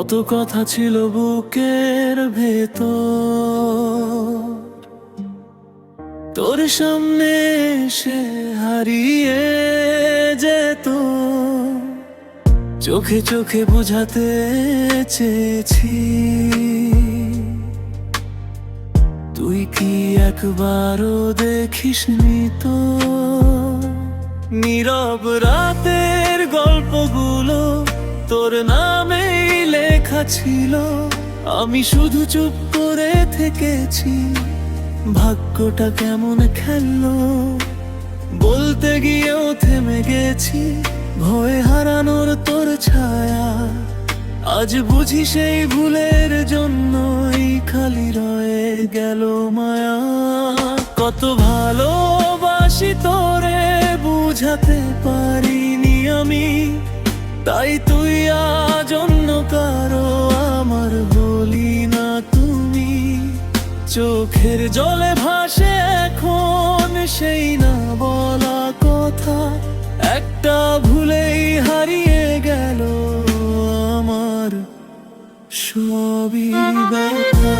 কত কথা ছিল বুকের ভেতর, তোর সামনে এসে হারিয়ে যেত। চোখে চোখে বোঝাতে চেয়েছি, তুই কি একবারও দেখিসনি তো? নীরব রাতের গল্পগুলো তোর নামেই লেখা ছিল, আমি শুধু চুপ করে থেকেছি। ভাগ্যটা কেমন খেললো, বলতে গিয়েও থেমে গেছি। ভয়ে হারানোর তোর ছায়া, আজ বুঝি সেই ভুলের জন্যই খালি রয়ে গেল মায়া। কত ভালোবাসি তোরে বুঝাতে পারিনি আমি, তাই তুই আজ অন্য কারো আমার বলি না তুমি। চোখের জলে ভাসে এখন সেই না বলা কথা, একটা ভুলেই হারিয়ে গেল আমার সবই ব্যথা।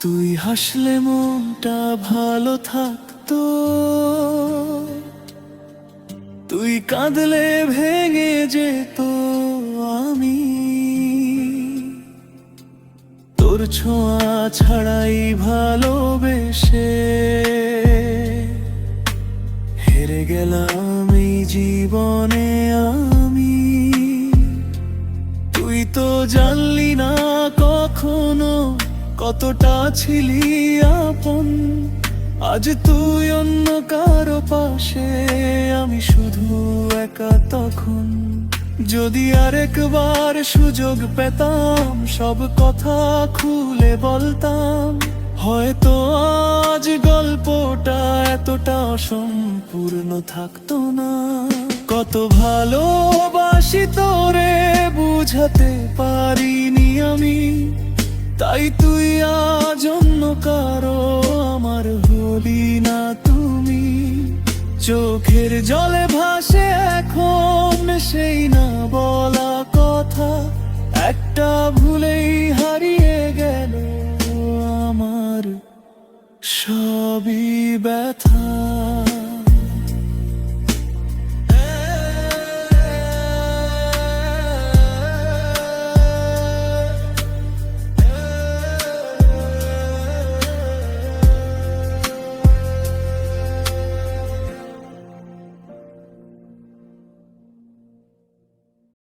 তুই হাসলে মনটা ভালো থাকতো, তুই কাঁদলে ভেঙে যেত আমি। তোর ছোঁয়া ছাড়াই ভালোবেসে হেরে গেলাম এই জীবনে আমি। তুই তো জানলি না কখনো কতটা ছিলি আপন, আজ তুই অন্য কারো পাশে, আমি শুধু একা তখন। যদি আরেকবার সুযোগ পেতাম, সব কথা খুলে বলতাম, হয়তো আজ গল্পটা এতটা অসম্পূর্ণ থাকতো না। কত ভালোবাসি তোরে বুঝাতে পারিনি আমি, তাই তুই আজ অন্য কারো আমার হলি না তুমি। চোখের জলে ভাসে এখন সেই না বলা